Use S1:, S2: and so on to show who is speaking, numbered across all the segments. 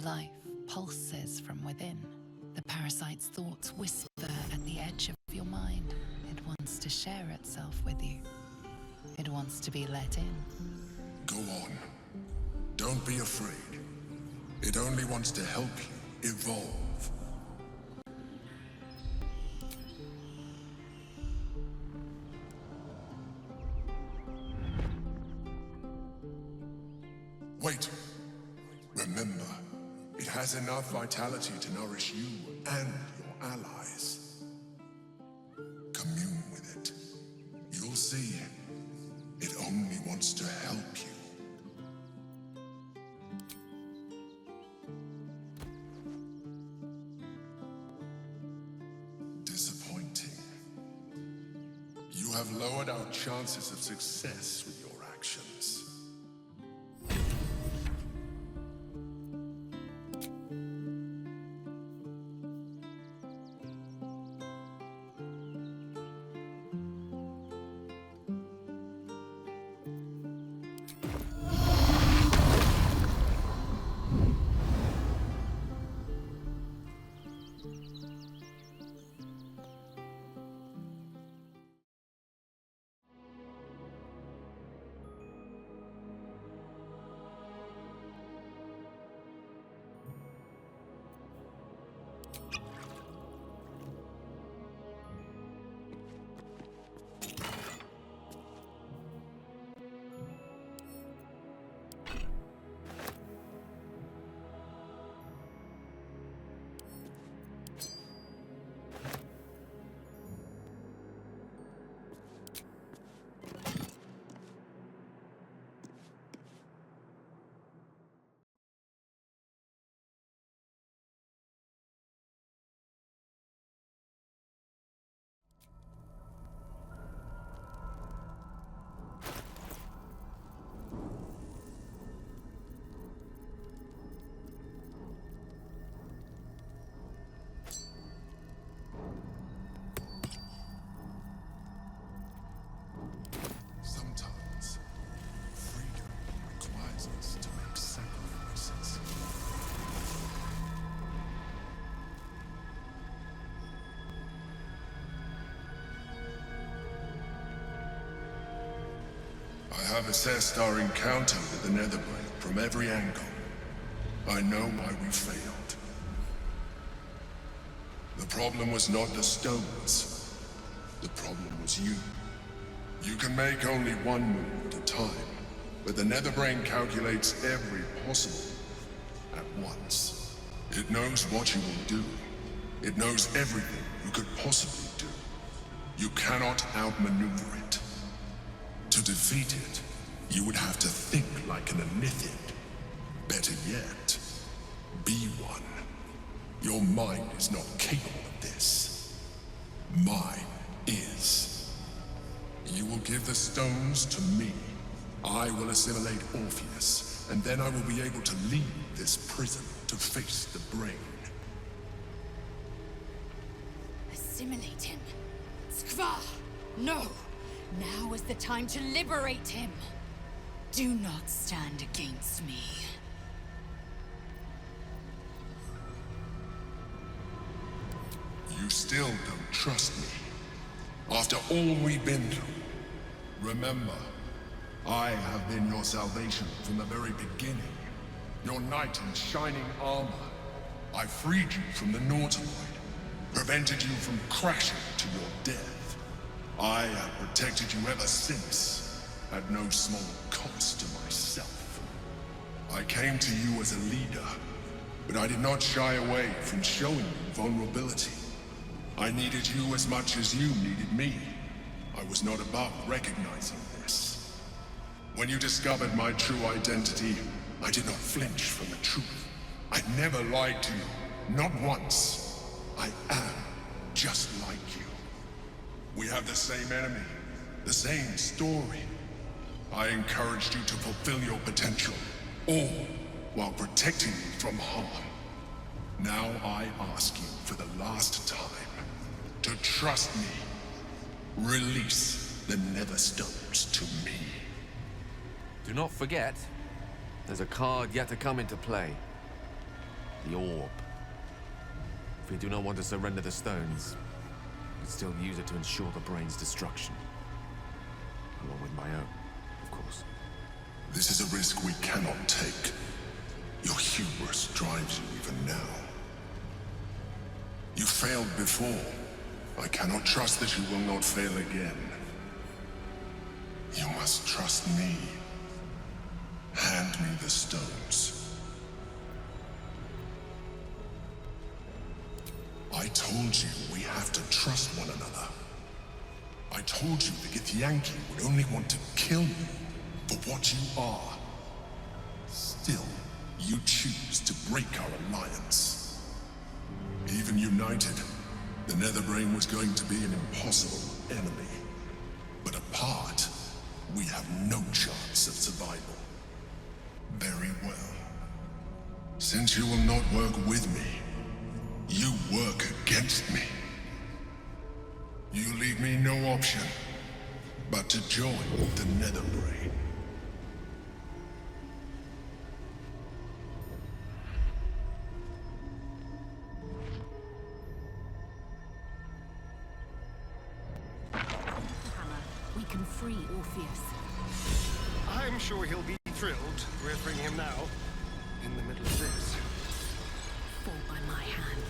S1: Life pulses from within. The parasite's thoughts whisper at the edge of your mind. It wants to share itself with you. It wants to be let in.
S2: Go on. Don't be afraid. It only wants to help you evolve. Wait. Remember, it has enough vitality to nourish you and your allies. Commune with it. You'll see. It only wants to help you. Disappointing. You have lowered our chances of success with your actions. I have assessed our encounter with the Netherbrain from every angle. I know why we failed. The problem was not the stones. The problem was you. You can make only one move at a time, but the Netherbrain calculates every possible move at once. It knows what you will do. It knows everything you could possibly do. You cannot outmaneuver it. To defeat it, you would have to think like an illithid. Better yet, be one. Your mind is not capable of this. Mine is. You will give the stones to me. I will assimilate Orpheus, and then I will be able to leave this prison to face the brain.
S3: Assimilate him. Skva! No! Now is the time to liberate him. Do not stand against me.
S2: You still don't trust me. After all we've been through. Remember, I have been your salvation from the very beginning. Your knight in shining armor. I freed you from the Nautiloid. Prevented you from crashing to your death. I have protected you ever since, at no small cost to myself. I came to you as a leader, but I did not shy away from showing you vulnerability. I needed you as much as you needed me. I was not above recognizing this. When you discovered my true identity, I did not flinch from the truth. I never lied to you, not once. I am just like you. We have the same enemy, the same story. I encouraged you to fulfill your potential, all while protecting you from harm. Now I ask you for the last time to trust me. Release the Netherstones to me.
S4: Do not forget, there's a card yet to come into play. The orb. If we do not want to surrender the stones, we could still use it to ensure the brain's destruction. Along with my own, of course.
S2: This is a risk we cannot take. Your hubris drives you even now. You failed before. I cannot trust that you will not fail again. You must trust me. Hand me the stones. I told you we have to trust one another. I told you the Githyanki would only want to kill you for what you are. Still, you choose to break our alliance. Even united, the Netherbrain was going to be an impossible enemy. But apart, we have no chance of survival. Very well. Since you will not work with me, you work against me. You leave me no option but to join the Netherbrain.
S3: Hammer, we can free Orpheus.
S5: I'm sure he'll be thrilled we're freeing him now, in the middle of this.
S3: Fall by my hand.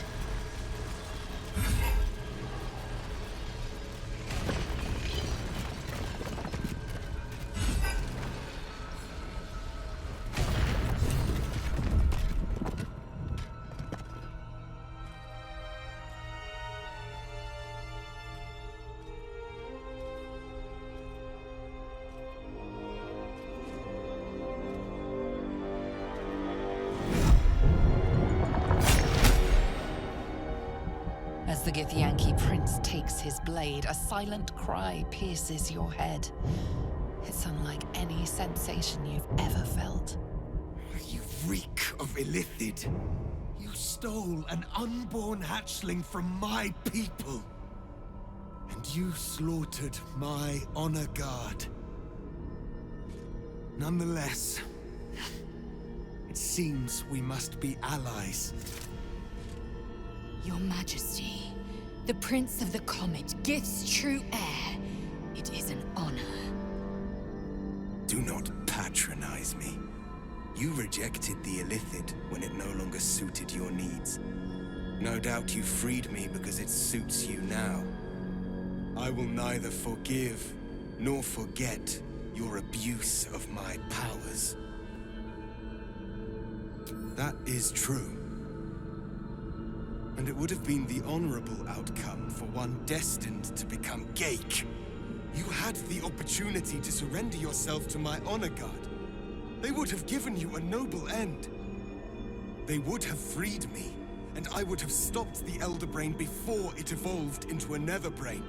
S1: As the Githyanki prince takes his blade, a silent cry pierces your head. It's unlike any sensation you've ever felt.
S6: You reek of illithid. You stole an unborn hatchling from my people. And you slaughtered my honor guard. Nonetheless, it seems we must be allies.
S3: Your Majesty, the Prince of the Comet, Gith's true heir. It is an honor.
S6: Do not patronize me. You rejected the illithid when it no longer suited your needs. No doubt you freed me because it suits you now. I will neither forgive nor forget your abuse of my powers. That is true. And it would have been the honorable outcome for one destined to become Geik. You had the opportunity to surrender yourself to my honor guard. They would have given you a noble end. They would have freed me, and I would have stopped the Elder Brain before it evolved into a Nether Brain.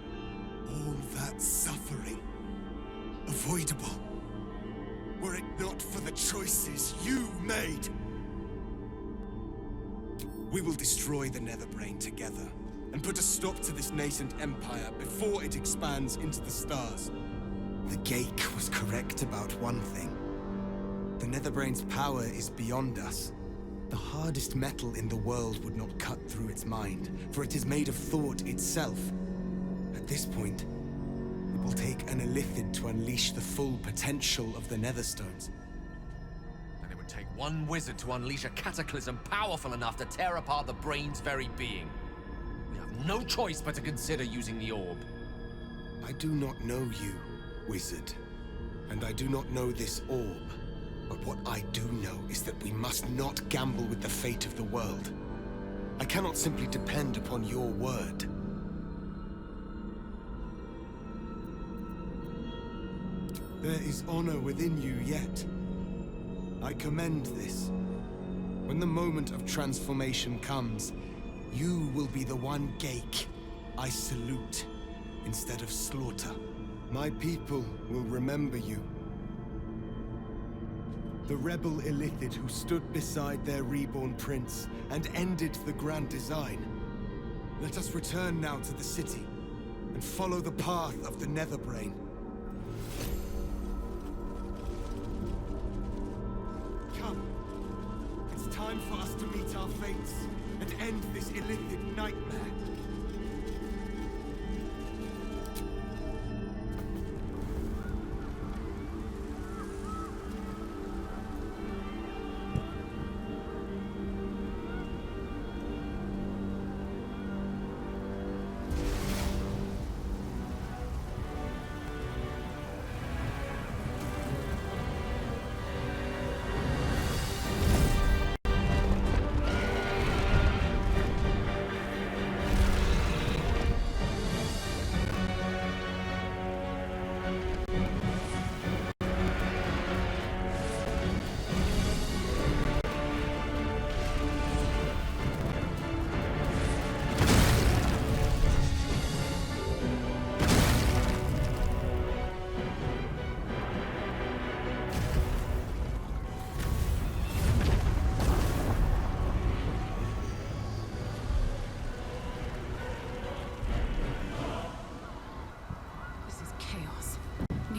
S6: All that suffering, avoidable, were it not for the choices you made. We will destroy the Netherbrain together, and put a stop to this nascent empire before it expands into the stars. The Geik was correct about one thing. The Netherbrain's power is beyond us. The hardest metal in the world would not cut through its mind, for it is made of thought itself. At this point, it will take an illithid to unleash the full potential of the Netherstones.
S4: It would take one wizard to unleash a cataclysm powerful enough to tear apart the brain's very being. We have no choice but to consider using the orb.
S6: I do not know you, wizard. And I do not know this orb. But what I do know is that we must not gamble with the fate of the world. I cannot simply depend upon your word. There is honor within you yet. I commend this. When the moment of transformation comes, you will be the one Geik I salute instead of slaughter. My people will remember you. The rebel illithid who stood beside their reborn prince and ended the grand design. Let us return now to the city and follow the path of the Netherbrain. Come. It's time for us to meet our fates and end this illithid nightmare.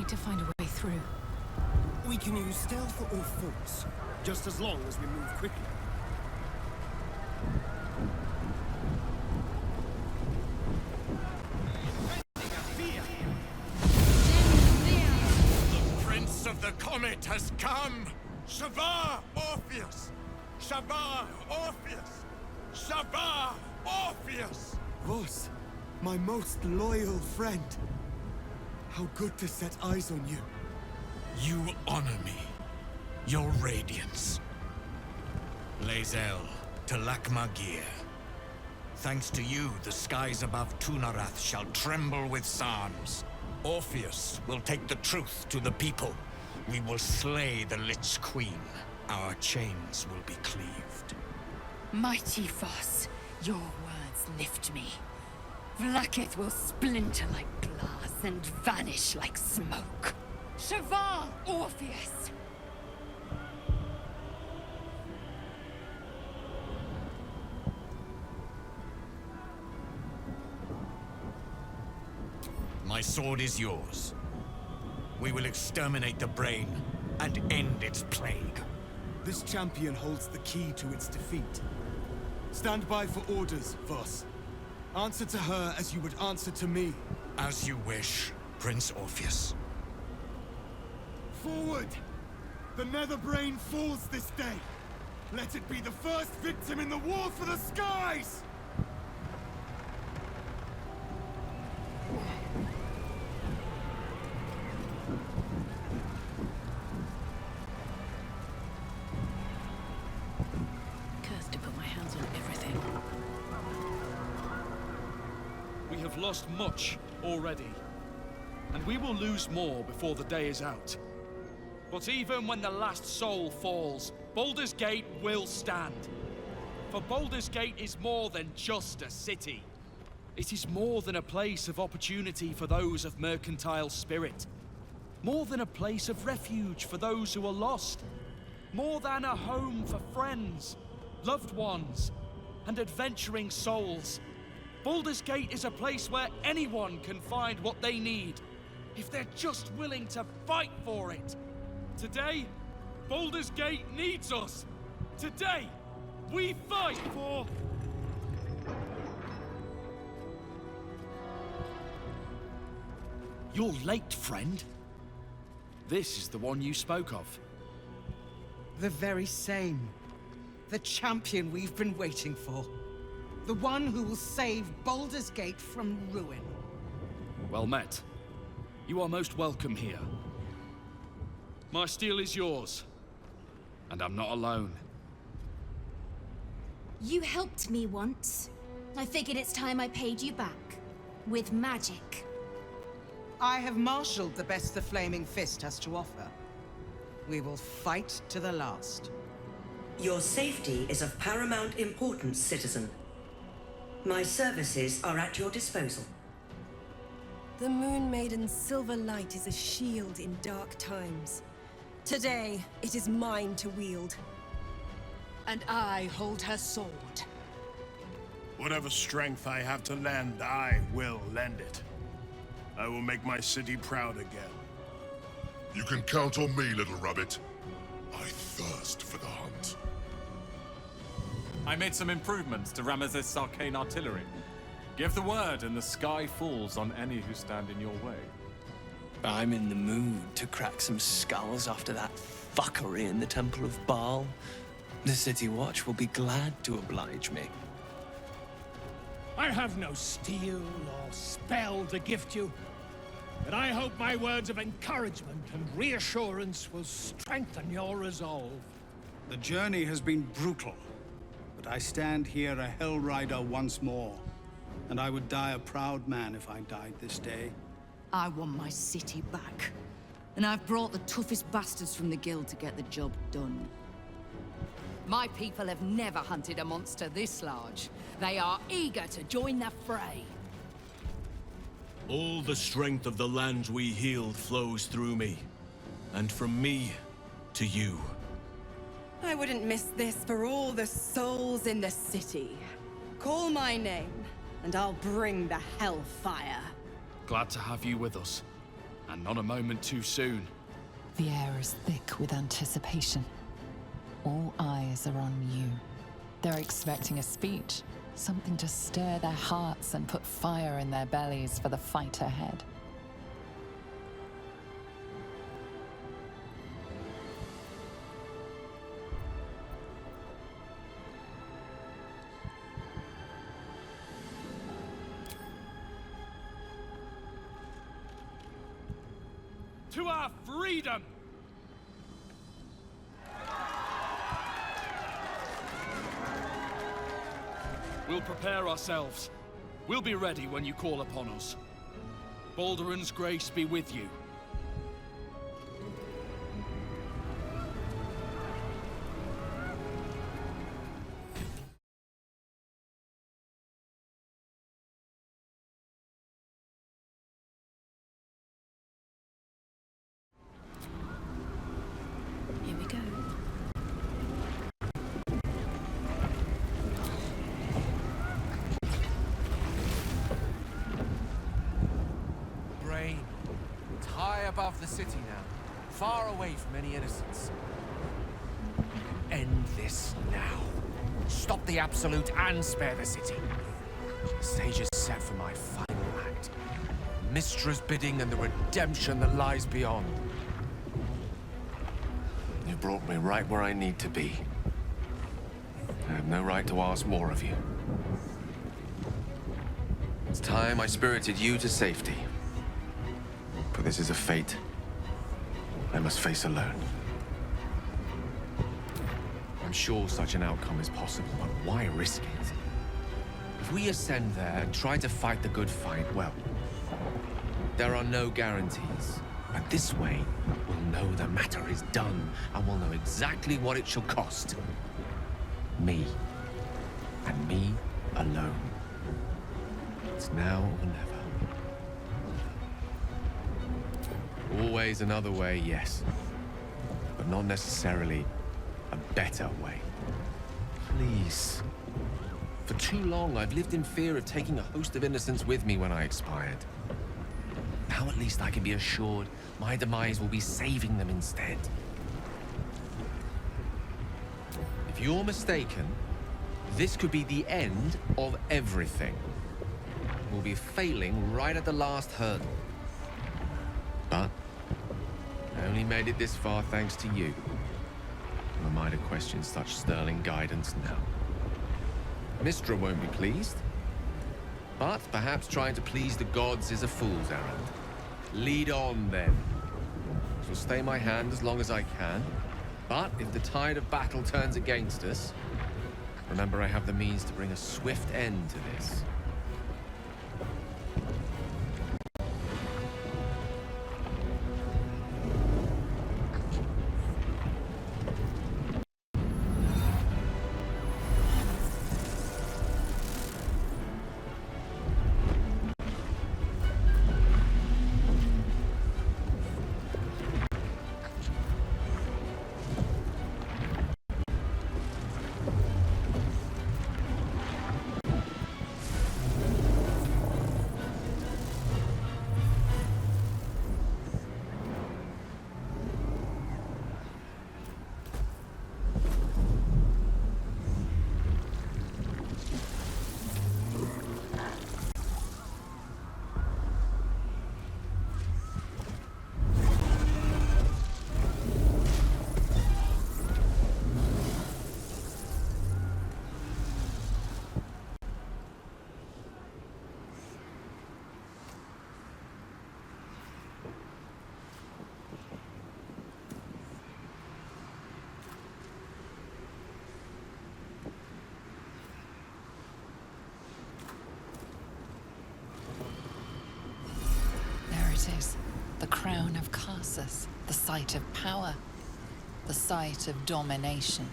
S3: To find a way through.
S5: We can use stealth or force, just as long as we move quickly.
S7: The Prince of the Comet has come! Shavar Orpheus! Shavar Orpheus! Shavar Orpheus!
S6: Voss, my most loyal friend. How good to set eyes on you.
S7: You honor me. Your radiance. Lae'zel, Talakmagir. Thanks to you, the skies above Tunarath shall tremble with psalms. Orpheus will take the truth to the people. We will slay the Lich Queen. Our chains will be cleaved.
S3: Mighty Voss, your words lift me. Vlaakith will splinter like glass and vanish like smoke. Shavar Orpheus!
S7: My sword is yours. We will exterminate the brain and end its plague.
S6: This champion holds the key to its defeat. Stand by for orders, Voss. Answer to her as you would answer to me.
S7: As you wish, Prince Orpheus.
S6: Forward! The Netherbrain falls this day. Let it be the first victim in the war for the skies!
S3: Cursed to put my hands on everything.
S8: We have lost much already, and we will lose more before the day is out. But even when the last soul falls, Baldur's Gate will stand. For Baldur's Gate is more than just a city. It is more than a place of opportunity for those of mercantile spirit. More than a place of refuge for those who are lost. More than a home for friends, loved ones, and adventuring souls. Baldur's Gate is a place where anyone can find what they need, if they're just willing to fight for it. Today, Baldur's Gate needs us. Today, we fight for... You're late, friend. This is the one you spoke of.
S9: The very same. The champion we've been waiting for. The one who will save Baldur's Gate from ruin.
S8: Well met. You are most welcome here. My steel is yours. And I'm not alone.
S10: You helped me once. I figured it's time I paid you back. With magic.
S9: I have marshaled the best the Flaming Fist has to offer. We will fight to the last.
S11: Your safety is of paramount importance, citizen. My services are at your disposal.
S12: The Moon Maiden's silver light is a shield in dark times. Today, it is mine to wield.
S3: And I hold her sword.
S13: Whatever strength I have to lend, I will lend it. I will make my city proud again.
S2: You can count on me, little rabbit. I thirst for the hunt.
S14: I made some improvements to Ramesses' arcane artillery. Give the word and the sky falls on any who stand in your way.
S15: I'm in the mood to crack some skulls after that fuckery in the Temple of Baal. The City Watch will be glad to oblige me.
S16: I have no steel or spell to gift you, but I hope my words of encouragement and reassurance will strengthen your resolve.
S17: The journey has been brutal, but I stand here a Hell Rider once more, and I would die a proud man if I died this day.
S18: I want my city back, and I've brought the toughest bastards from the guild to get the job done. My people have never hunted a monster this large. They are eager to join the fray.
S7: All the strength of the lands we healed flows through me, and from me to you.
S19: I wouldn't miss this for all the souls in the city. Call my name, and I'll bring the hellfire.
S8: Glad to have you with us, and not a moment too soon.
S1: The air is thick with anticipation. All eyes are on you. They're expecting a speech, something to stir their hearts and put fire in their bellies for the fight ahead.
S8: To our freedom! We'll prepare ourselves. We'll be ready when you call upon us. BALDUR'S grace be with you.
S19: Here we go.
S4: It's high above the city now, far away from any innocents. End this now. Stop the Absolute and spare the city. The stage is set for my final act. Mystra's bidding and the redemption that lies beyond. You brought me right where I need to be. I have no right to ask more of you. It's time I spirited you to safety. But this is a fate I must face alone. I'm sure such an outcome is possible, but why risk it? If we ascend there and try to fight the good fight, well, there are no guarantees. But this way, we'll know the matter is done, and we'll know exactly what it shall cost. Me. And me alone. It's now or never. Always another way, yes. But not necessarily a better way. Please. For too long, I've lived in fear of taking a host of innocents with me when I expired. Now at least I can be assured my demise will be saving them instead. If you're mistaken, this could be the end of everything. We'll be failing right at the last hurdle. But I only made it this far thanks to you. Who am I to question such sterling guidance now? Mystra won't be pleased. But perhaps trying to please the gods is a fool's errand. Lead on, then. Shall stay my hand as long as I can. But if the tide of battle turns against us, remember I have the means to bring a swift end to this.
S1: Karsus, the site of power, the site of domination.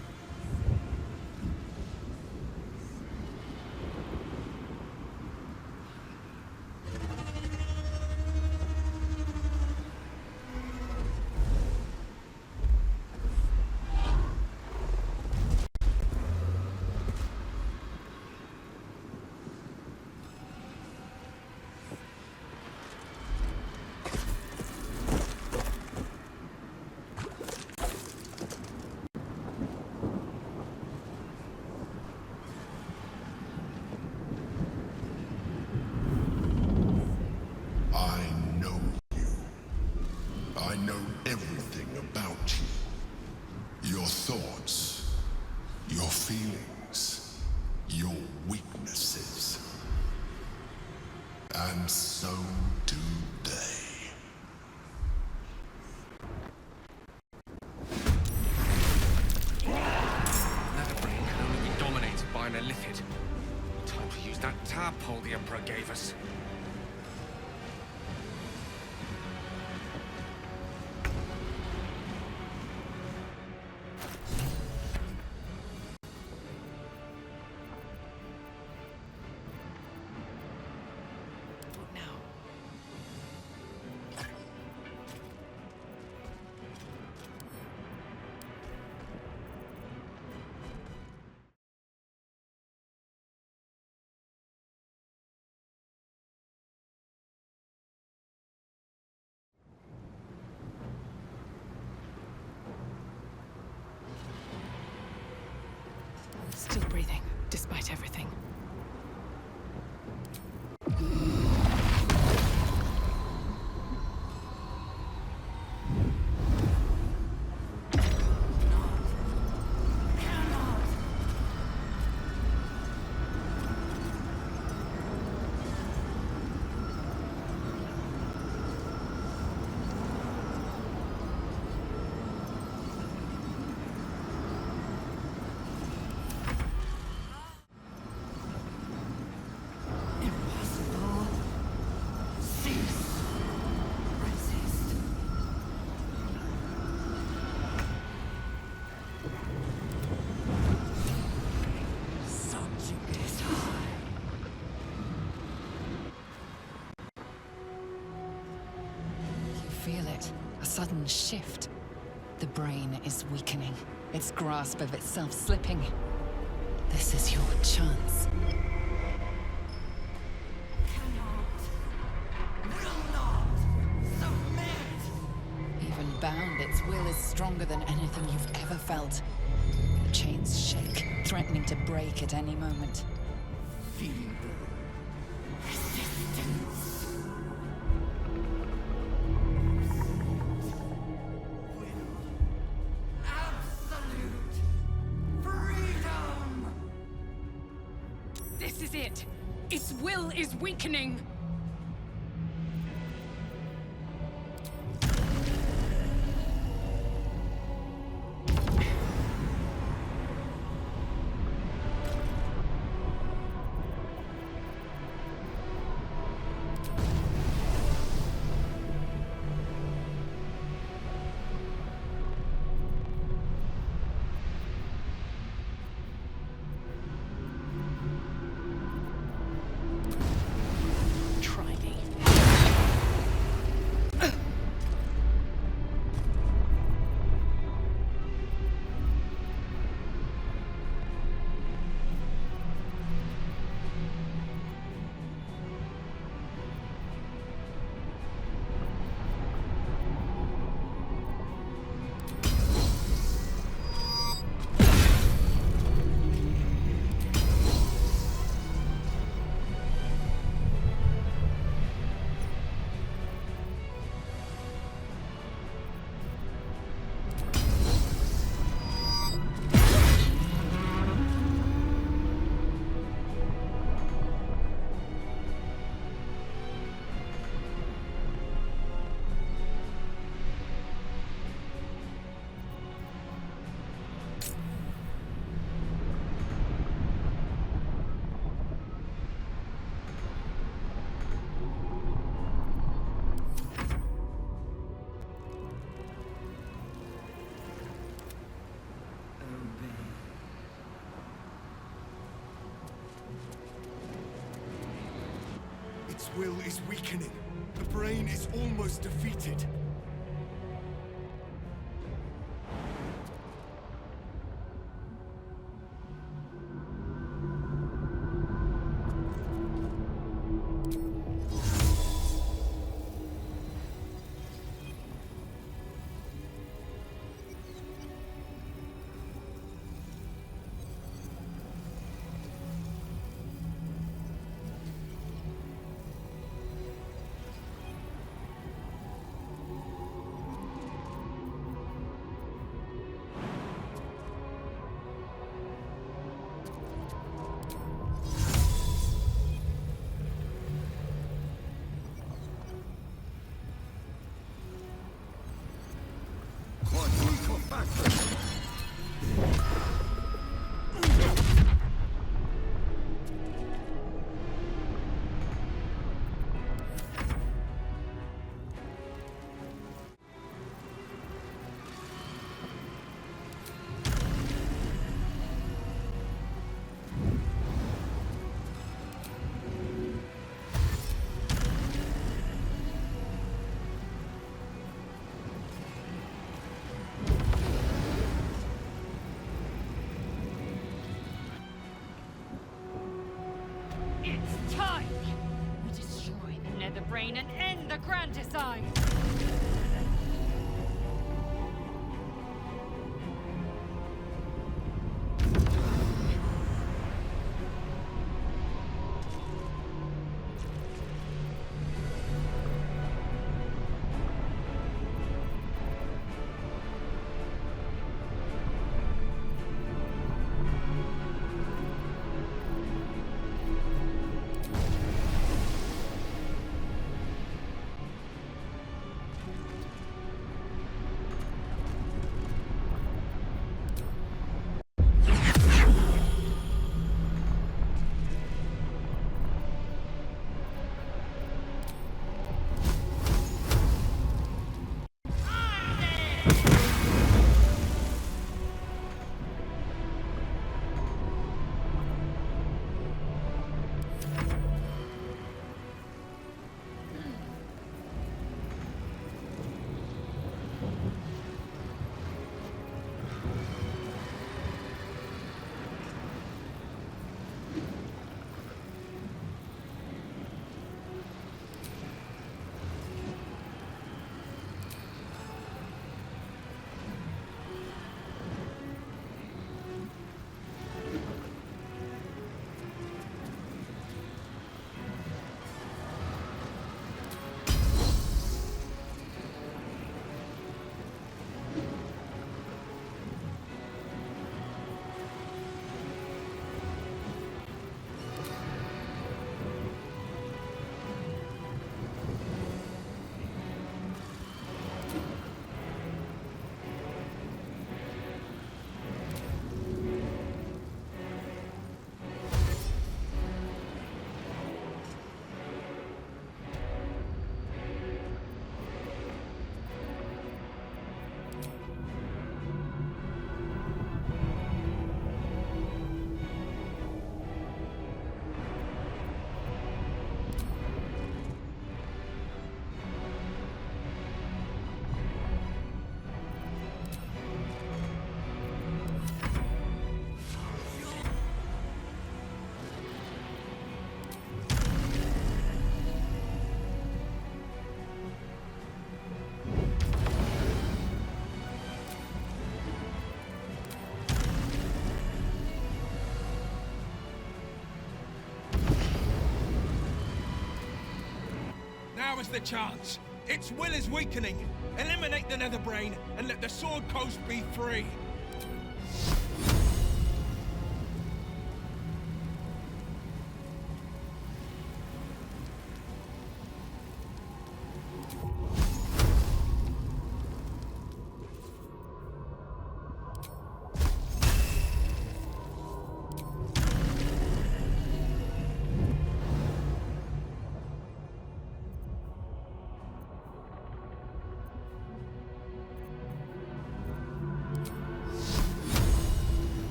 S2: And so do they.
S4: Another brain can only be dominated by an illithid. Time to use that tadpole the Emperor gave us.
S1: Still breathing, despite everything. Feel it. A sudden shift. The brain is weakening. Its grasp of itself slipping. This is your chance. Even bound, its will is stronger than anything you've ever felt. The chains shake, threatening to break at any moment.
S3: This is it! Its will is weakening!
S6: Its will is weakening. The brain is almost defeated.
S3: It's time! We destroy the nether brain and end the grand design!
S20: Now is the chance. Its will is weakening. Eliminate the nether brain and let the Sword Coast be free.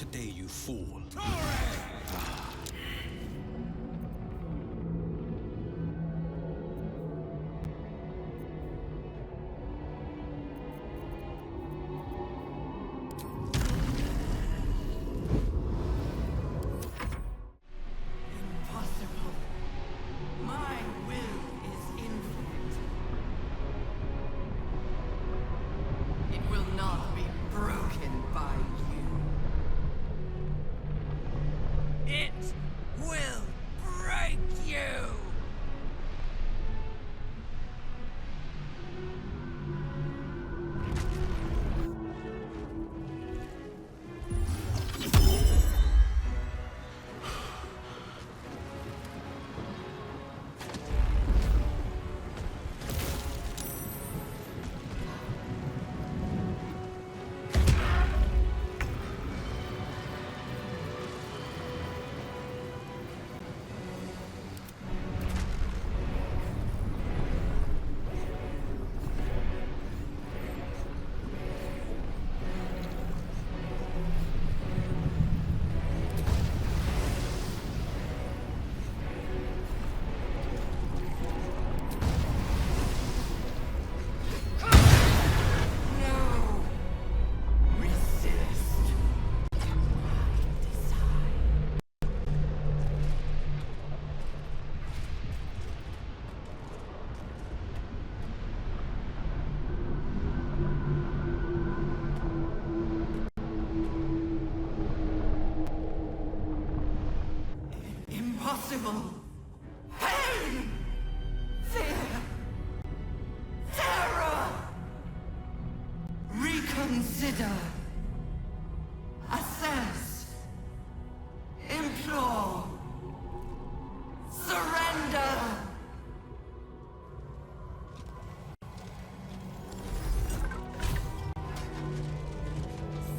S6: today, you fool.
S21: Impossible. My will is infinite. It will not be broken by you. It will break you! Impossible. Pain! Fear! Terror! Reconsider. Assess. Implore. Surrender!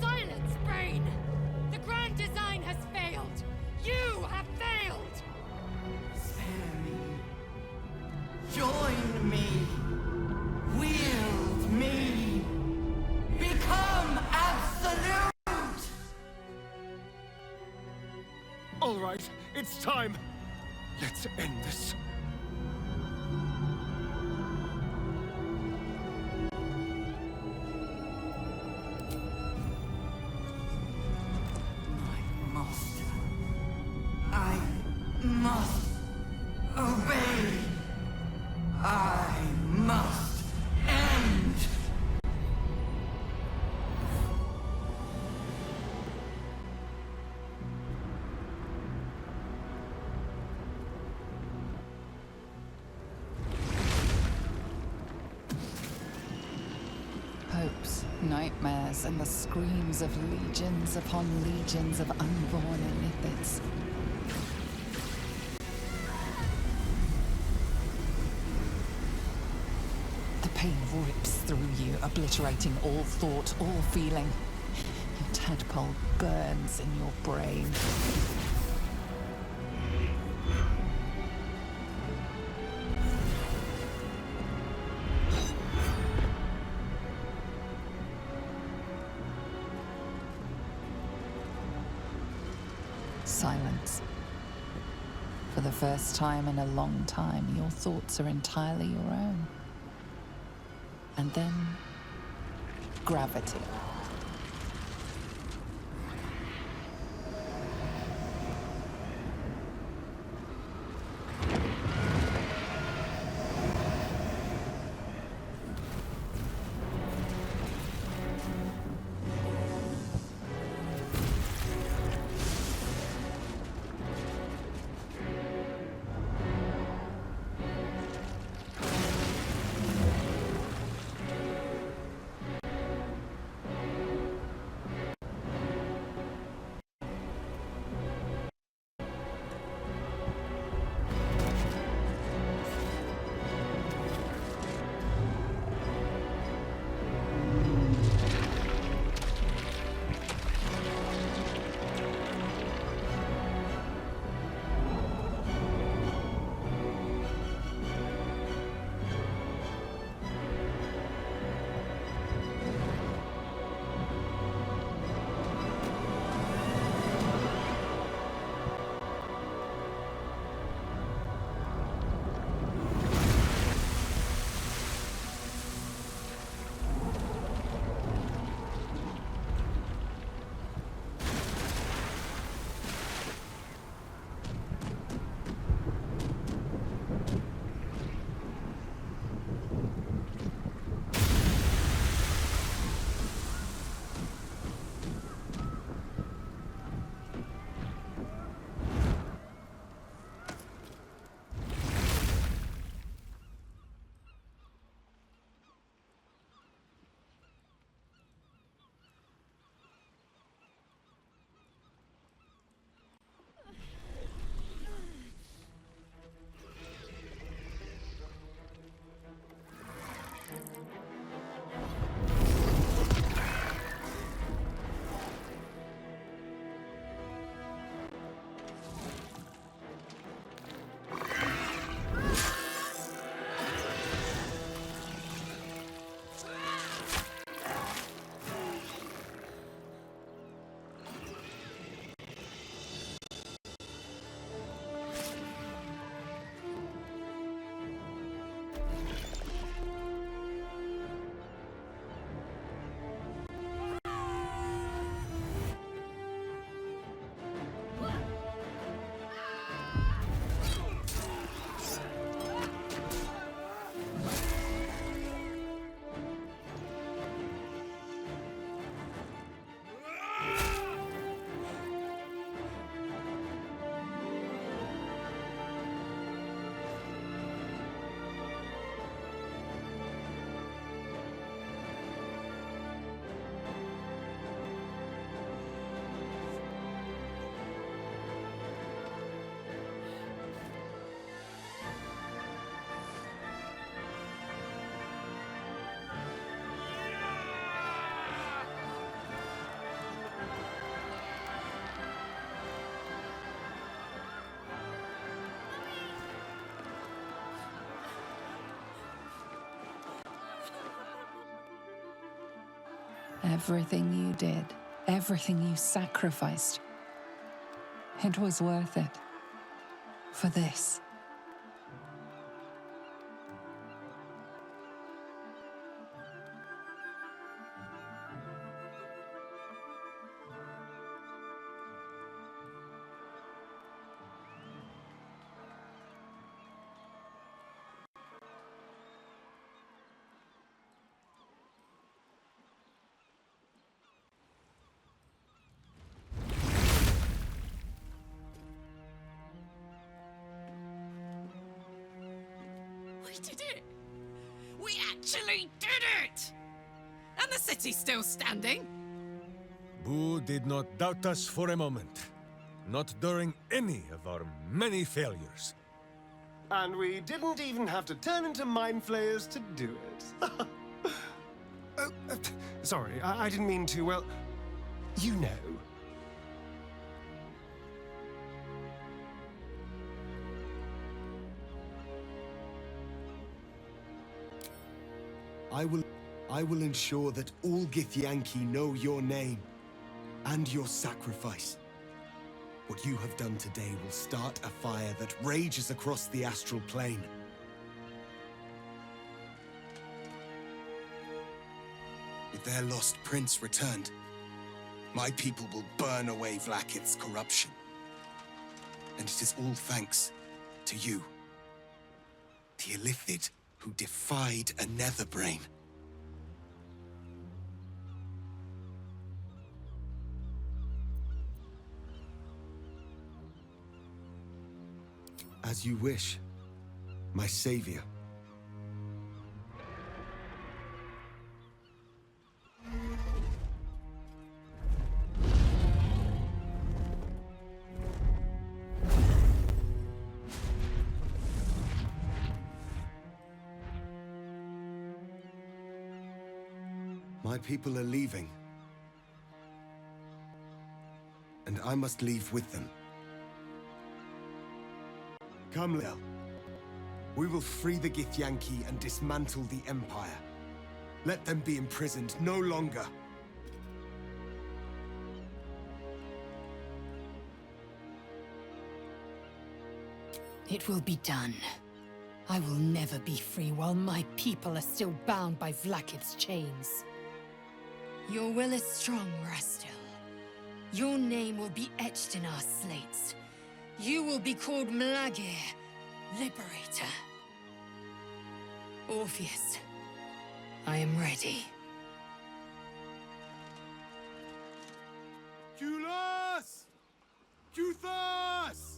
S3: Silence, Brain! The grand design has failed! You have failed!
S21: Spare me. Join me. Wield me. Become absolute!
S5: All right, it's time. Let's end this.
S21: Master. I must obey. I must end.
S1: Hopes, nightmares, and the screams of legions upon legions of unborn illithids. The pain rips through you, obliterating all thought, all feeling. Your tadpole burns in your brain. Silence. For the first time in a long time, your thoughts are entirely your own. And then, gravity. Everything you did, everything you sacrificed, it was worth it. For this.
S21: We did it! We actually did it! And the city's still standing?
S10: Boo did not doubt us for a moment. Not during any of our many failures.
S5: And we didn't even have to turn into mind flayers to do it. Sorry, I didn't mean to, well, you know.
S6: I will ensure that all Githyanki know your name and your sacrifice. What you have done today will start a fire that rages across the astral plane. With their lost prince returned, my people will burn away Vlaakith's corruption. And it is all thanks to you, the Illithid who defied a netherbrain. As you wish, my savior. My people are leaving, and I must leave with them. Come, Lil. We will free the Githyanki and dismantle the Empire. Let them be imprisoned no longer.
S3: It will be done. I will never be free while my people are still bound by Vlaakith's chains. Your will is strong, Rastil. Your name will be etched in our slates. You will be called Mlagir, Liberator. Orpheus, I am ready.
S6: Julas! Juthas!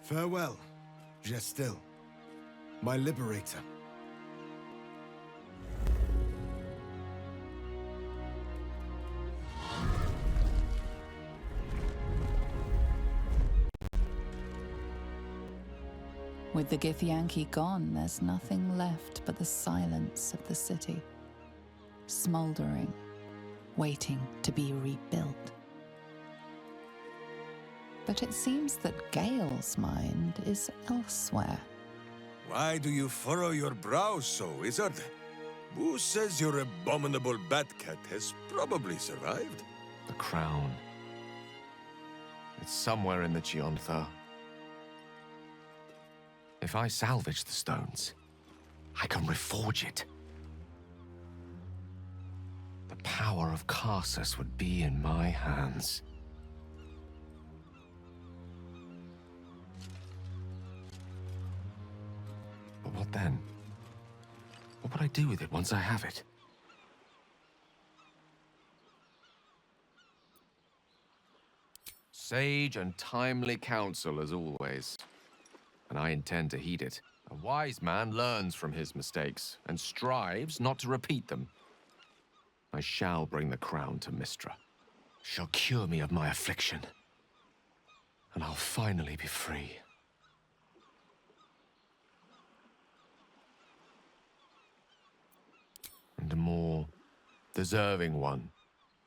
S6: Farewell, Gestil, my liberator.
S1: With the Githyanki gone, there's nothing left but the silence of the city, smoldering, waiting to be rebuilt. But it seems that Gale's mind is elsewhere.
S10: Why do you furrow your brows so, wizard? Who says your abominable bat-cat has probably survived?
S4: The crown. It's somewhere in the Giontha. If I salvage the stones, I can reforge it. The power of Karsus would be in my hands. But what then? What would I do with it once I have it? Sage and timely counsel as always. And I intend to heed it, A wise man learns from his mistakes and strives not to repeat them. I shall bring the crown to Mystra. She'll cure me of my affliction. And I'll finally be free. And a more deserving one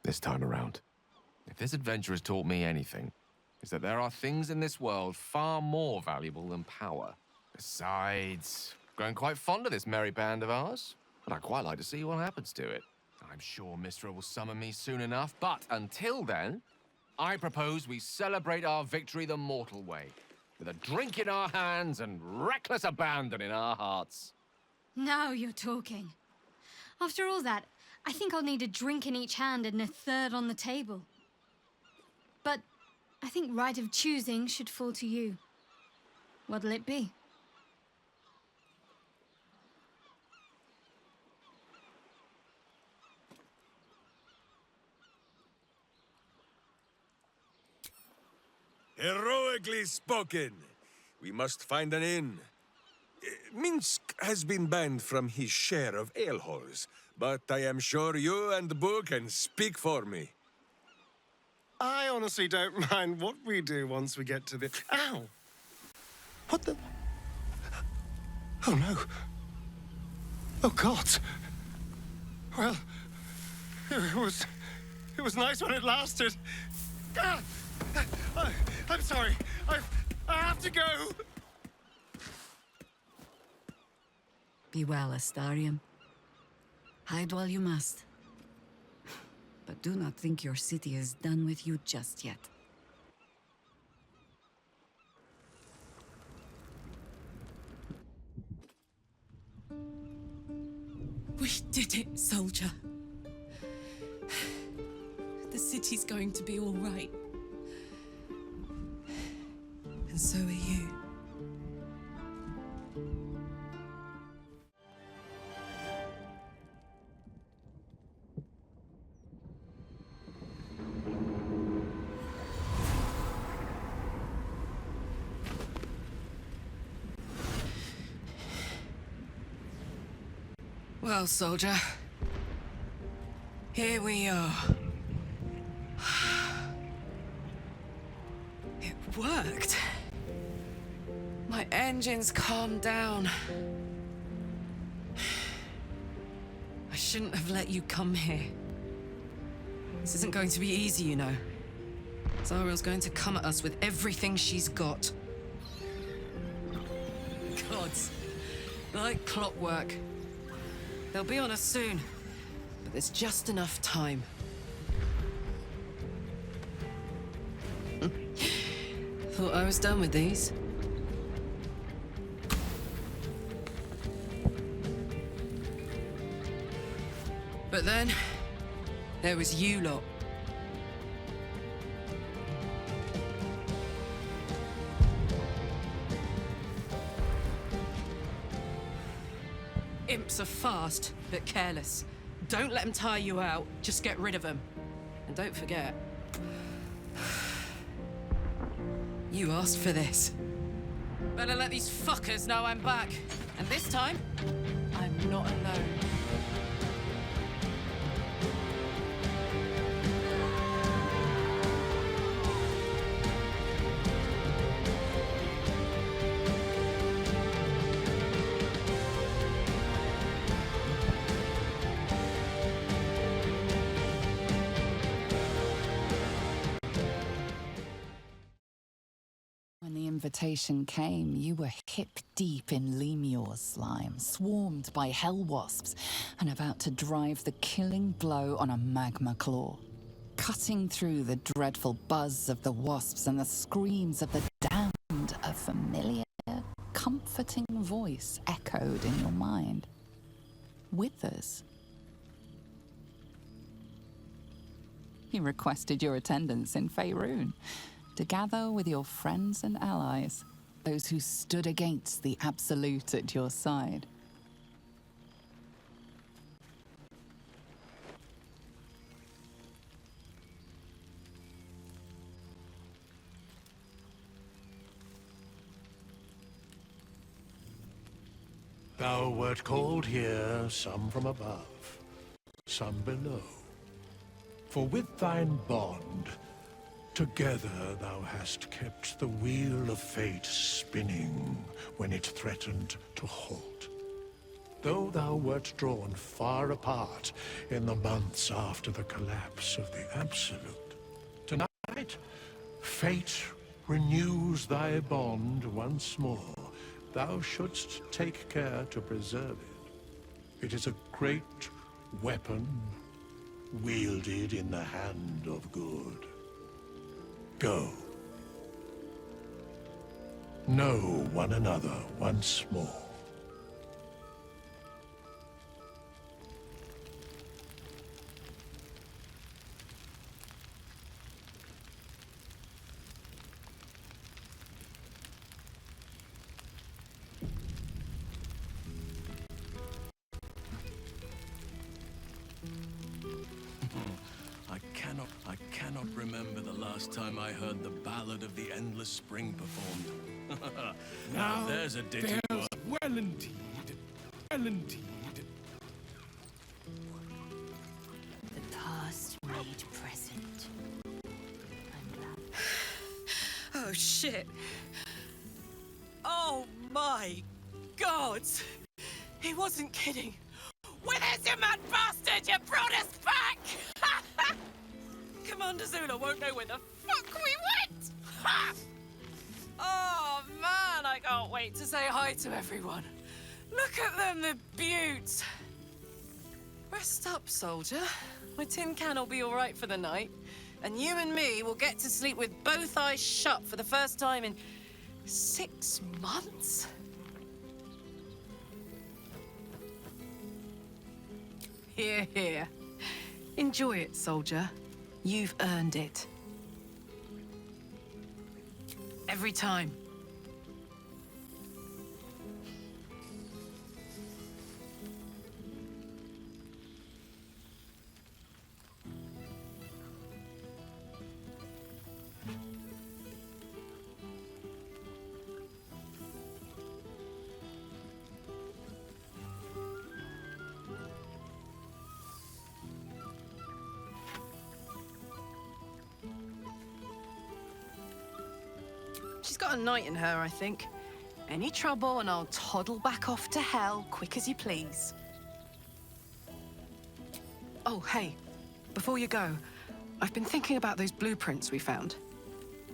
S4: this time around. If this adventure has taught me anything, it's that there are things in this world far more valuable than power. Besides, growing quite fond of this merry band of ours, and I'd quite like to see what happens to it. I'm sure Mystra will summon me soon enough, but until then, I propose we celebrate our victory the mortal way, with a drink in our hands and reckless abandon in our hearts.
S9: Now you're talking. After all that, I think I'll need a drink in each hand and a third on the table. But I think right of choosing should fall to you. What'll it be?
S10: Heroically spoken. We must find an inn. Minsk has been banned from his share of alehalls, but I am sure you and Boo can speak for me.
S5: I honestly don't mind what we do once we get to the... Ow! What the... Oh no. Oh God. Well, it was nice when it lasted. Ah! I'm sorry. I have to go.
S18: Be well, Astarion. Hide while you must. But do not think your city is done with you just yet.
S21: We did it, soldier. The city's going to be all right. And so are you. Well, soldier, here we are. It worked. My engines calmed down. I shouldn't have let you come here. This isn't going to be easy, you know. Zariel's going to come at us with everything she's got. Gods, like clockwork. They'll be on us soon, but there's just enough time. Thought I was done with these. But then, there was you lot. Imps are fast, but careless. Don't let them tire you out, just get rid of them. And don't forget, you asked for this. Better let these fuckers know I'm back. And this time, I'm not alone.
S1: When the invitation came, you were hip-deep in Lemure slime, swarmed by hell wasps, and about to drive the killing blow on a magma claw. Cutting through the dreadful buzz of the wasps and the screams of the damned, a familiar, comforting voice echoed in your mind. Withers. He requested your attendance in Faerun, to gather with your friends and allies, those who stood against the Absolute at your side.
S11: Thou wert called here, some from above, some below. For with thine bond, together thou hast kept the wheel of fate spinning when it threatened to halt. Though thou wert drawn far apart in the months after the collapse of the Absolute, tonight, fate renews thy bond once more. Thou shouldst take care to preserve it. It is a great weapon wielded in the hand of good. Go. Know one another once more.
S6: I cannot remember the last time I heard the Ballad of the Endless Spring performed. Now there's a ditty.
S16: Well indeed. Well indeed.
S3: The past made present. I'm glad.
S21: Oh, shit. Oh, my God. He wasn't kidding. Where's you mad bastard? You brought us back! Commander Zula won't know where the fuck we went! Ha! Oh, man, I can't wait to say hi to everyone. Look at them, the beauts. Rest up, soldier. My tin can will be all right for the night. And you and me will get to sleep with both eyes shut for the first time in 6 months? Here, here. Enjoy it, soldier. You've earned it. Every time. She's got a knight in her, I think. Any trouble and I'll toddle back off to hell quick as you please. Oh, hey, before you go, I've been thinking about those blueprints we found.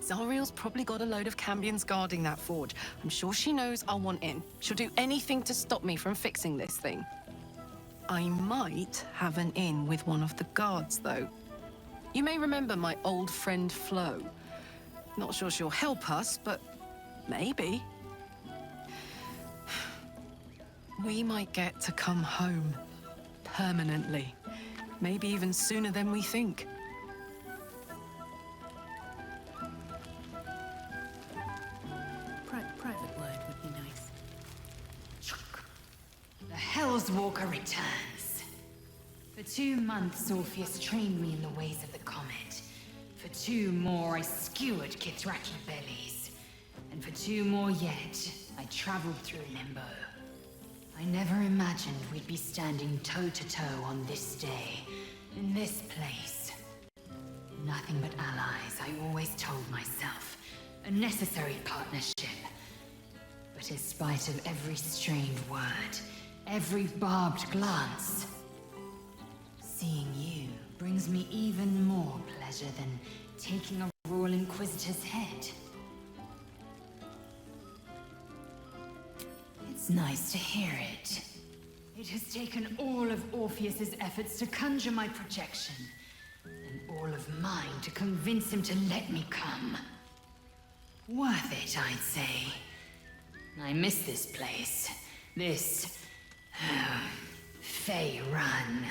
S21: Zariel's probably got a load of Cambions guarding that forge. I'm sure she knows I'll want in. She'll do anything to stop me from fixing this thing. I might have an in with one of the guards, though. You may remember my old friend Flo. Not sure she'll help us, but maybe. We might get to come home. Permanently. Maybe even sooner than we think.
S3: Private word would be nice. The Hell's Walker returns. For 2 months, Orpheus trained me in the ways of the comet. For 2 more, I skewered Kithraki bellies. And for 2 more yet, I traveled through Limbo. I never imagined we'd be standing toe-to-toe on this day, in this place. Nothing but allies, I always told myself. A necessary partnership. But in spite of every strained word, every barbed glance, seeing you brings me even more pleasure than taking a Royal Inquisitor's head. It's nice to hear it. It has taken all of Orpheus's efforts to conjure my projection, and all of mine to convince him to let me come. Worth it, I'd say. I miss this place. This... Fey Run.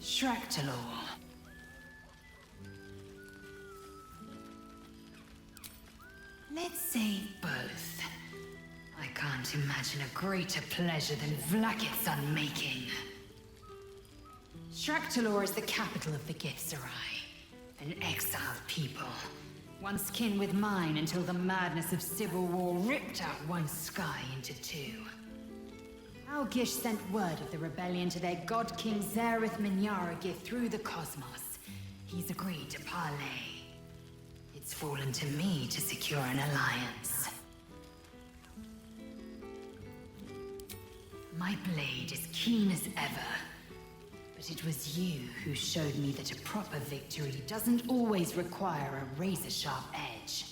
S3: Shractalor. Let's say both. I can't imagine a greater pleasure than Vlaakith's unmaking. Shractalor is the capital of the Githzerai, An exiled people. Once kin with mine until the madness of civil war ripped out one sky into two. Algish sent word of the rebellion to their god king Zareth Minyaragith through the cosmos. He's agreed to parley. It's fallen to me to secure an alliance. My blade is keen as ever. But it was you who showed me that a proper victory doesn't always require a razor-sharp edge.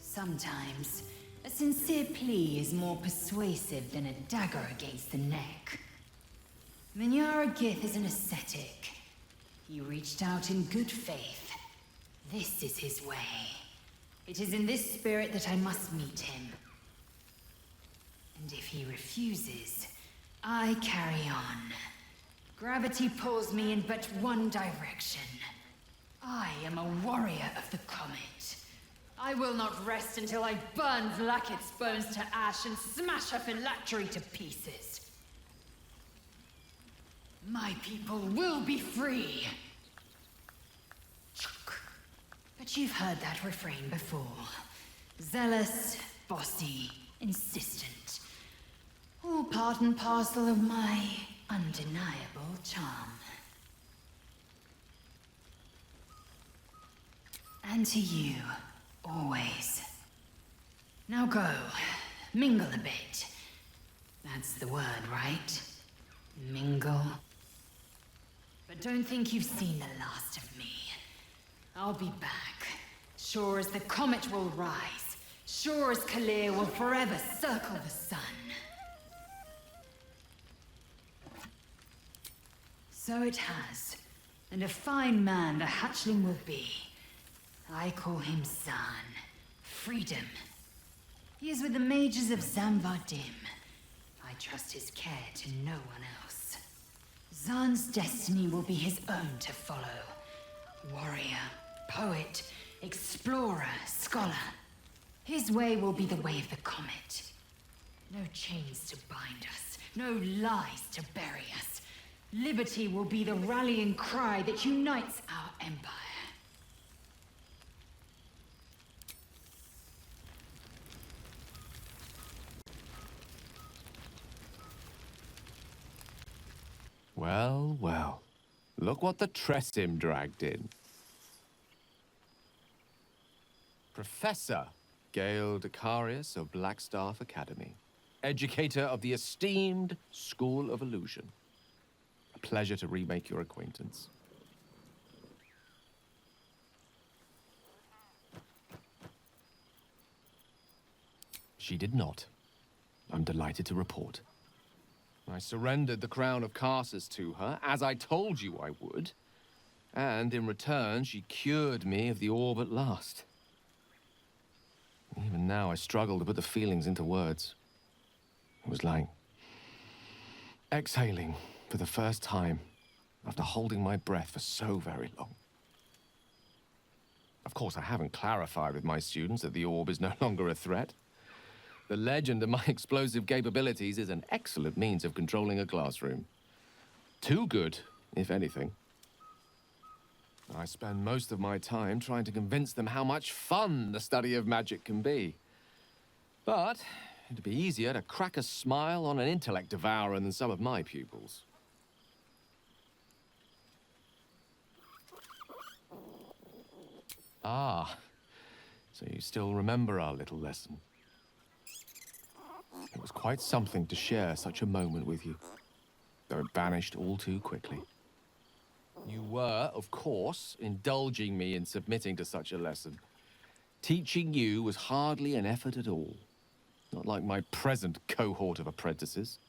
S3: Sometimes, a sincere plea is more persuasive than a dagger against the neck. Minyaragith is an ascetic. He reached out in good faith. This is his way. It is in this spirit that I must meet him. And if he refuses, I carry on. Gravity pulls me in but one direction. I am a warrior of the comet. I will not rest until I burn Vlaakith's bones to ash and smash her phylactery to pieces. My people will be free. But you've heard that refrain before. Zealous, bossy, insistent. All part and parcel of my undeniable charm. And to you, always. Now go, mingle a bit. That's the word, right? Mingle. But don't think you've seen the last of me. I'll be back. Sure as the comet will rise. Sure as Kalir will forever circle the sun. So it has. And a fine man the hatchling will be. I call him Zaan. Freedom. He is with the mages of Zamvardim. I trust his care to no one else. Zaan's destiny will be his own to follow. Warrior, poet, explorer, scholar. His way will be the way of the comet. No chains to bind us, no lies to bury us. Liberty will be the rallying cry that unites our empire.
S4: Well, well. Look what the Tressim dragged in. Professor Gale Dekarius of Blackstaff Academy. Educator of the esteemed School of Illusion. A pleasure to remake your acquaintance. She did not. I'm delighted to report. I surrendered the crown of Karsus to her, as I told you I would. And in return, she cured me of the orb at last. Even now, I struggle to put the feelings into words. It was like exhaling for the first time after holding my breath for so very long. Of course, I haven't clarified with my students that the orb is no longer a threat. The legend of my explosive capabilities is an excellent means of controlling a classroom. Too good, if anything. I spend most of my time trying to convince them how much fun the study of magic can be. But it'd be easier to crack a smile on an intellect devourer than some of my pupils. Ah, so you still remember our little lesson. It was quite something to share such a moment with you, though it vanished all too quickly. You were, of course, indulging me in submitting to such a lesson. Teaching you was hardly an effort at all. Not like my present cohort of apprentices.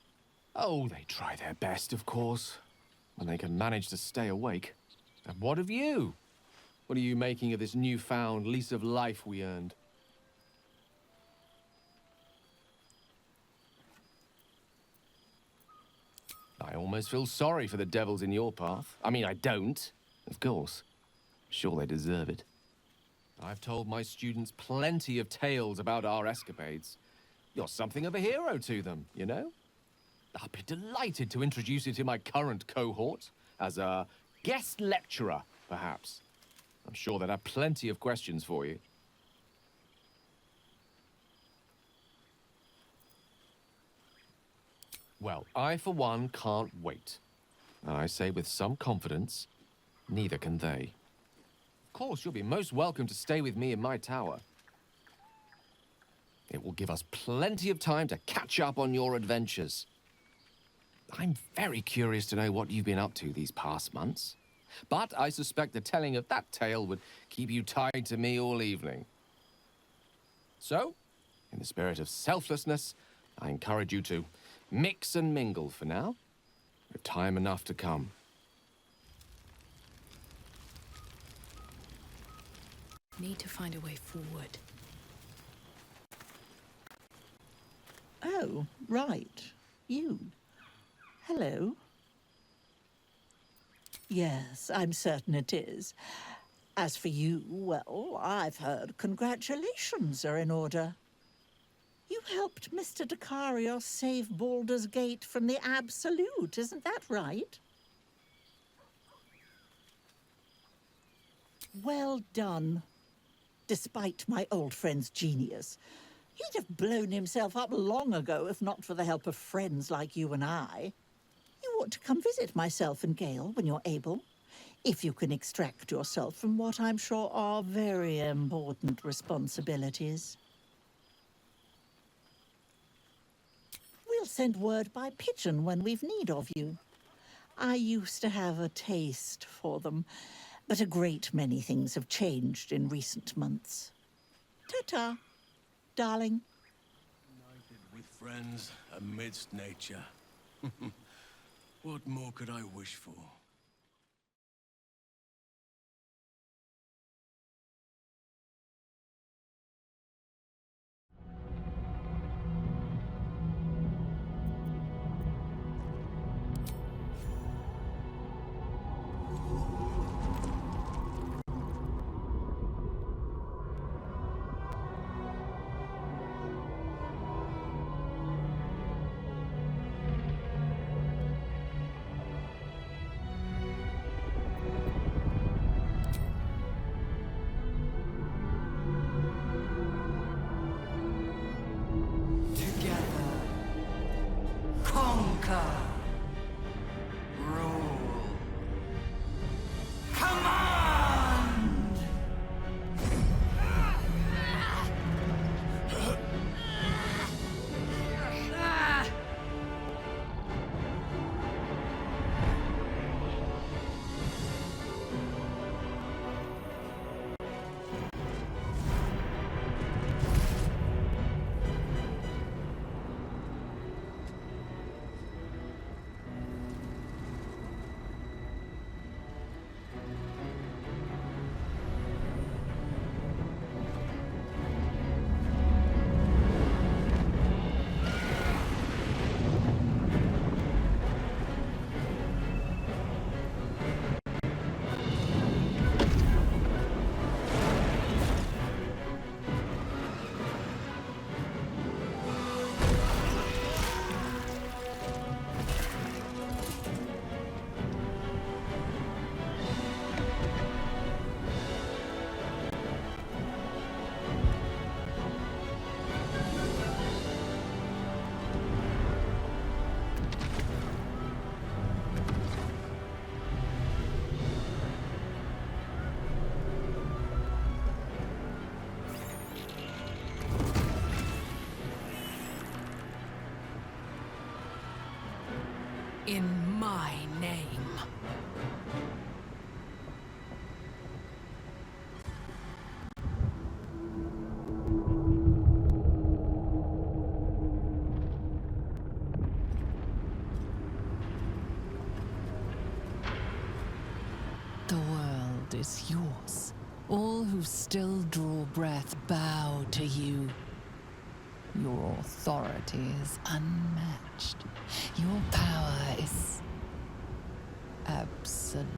S4: Oh, they try their best, of course, when they can manage to stay awake. And what of you? What are you making of this newfound lease of life we earned? I almost feel sorry for the devils in your path. I mean, I don't, of course. I'm sure they deserve it. I've told my students plenty of tales about our escapades. You're something of a hero to them, you know? I'll be delighted to introduce you to my current cohort as a guest lecturer, perhaps. I'm sure there are plenty of questions for you. Well, I, for one, can't wait. And I say with some confidence, neither can they. Of course, you'll be most welcome to stay with me in my tower. It will give us plenty of time to catch up on your adventures. I'm very curious to know what you've been up to these past months. But I suspect the telling of that tale would keep you tied to me all evening. So, in the spirit of selflessness, I encourage you to mix and mingle for now, with time enough to come.
S12: Need to find a way forward.
S22: Oh, right. You. Hello. Yes, I'm certain it is. As for you, well, I've heard congratulations are in order. You helped Mr. Dekarios save Baldur's Gate from the Absolute, isn't that right? Well done. Despite my old friend's genius, he'd have blown himself up long ago if not for the help of friends like you and I. You ought to come visit myself and Gale when you're able, if you can extract yourself from what I'm sure are very important responsibilities. We'll send word by pigeon when we've need of you. I used to have a taste for them, but a great many things have changed in recent months. Ta-ta, darling.
S6: United with friends amidst nature. What more could I wish for?
S12: In my name.
S1: The world is yours. All who still draw breath bow to you. Your authority is unmatched. Your power is absolute.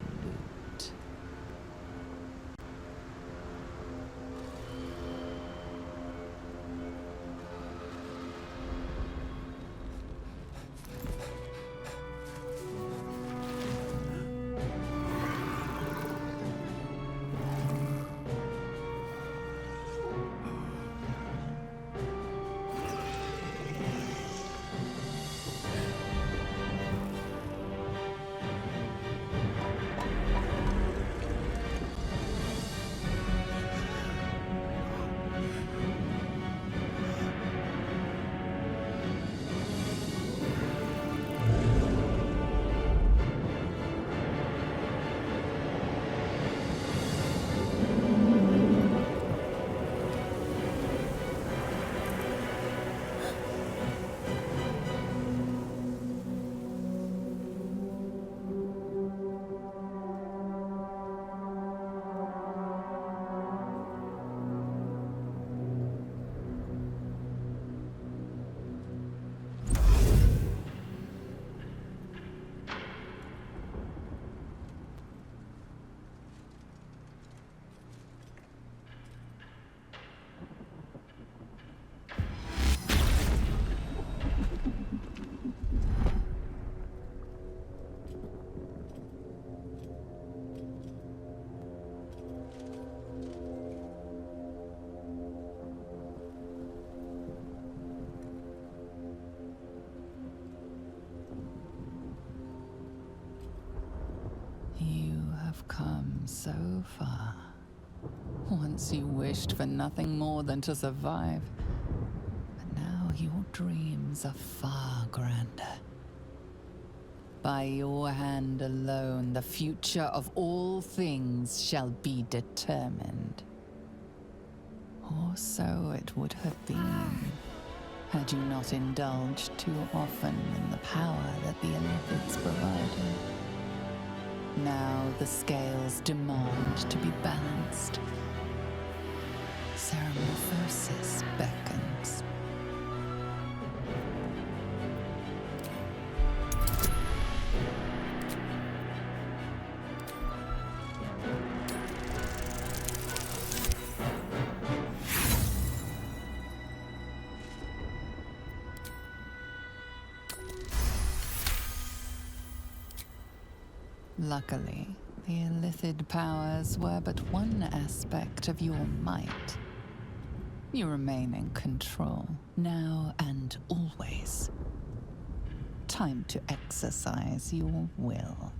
S1: have come so far. Once you wished for nothing more than to survive. But now your dreams are far grander. By your hand alone, the future of all things shall be determined. Or so it would have been, had you not indulged too often in the power that the Illithids provided. Now the scales demand to be balanced. Ceremorphosis beckons. Luckily, the illithid powers were but one aspect of your might. You remain in control, now and always. Time to exercise your will.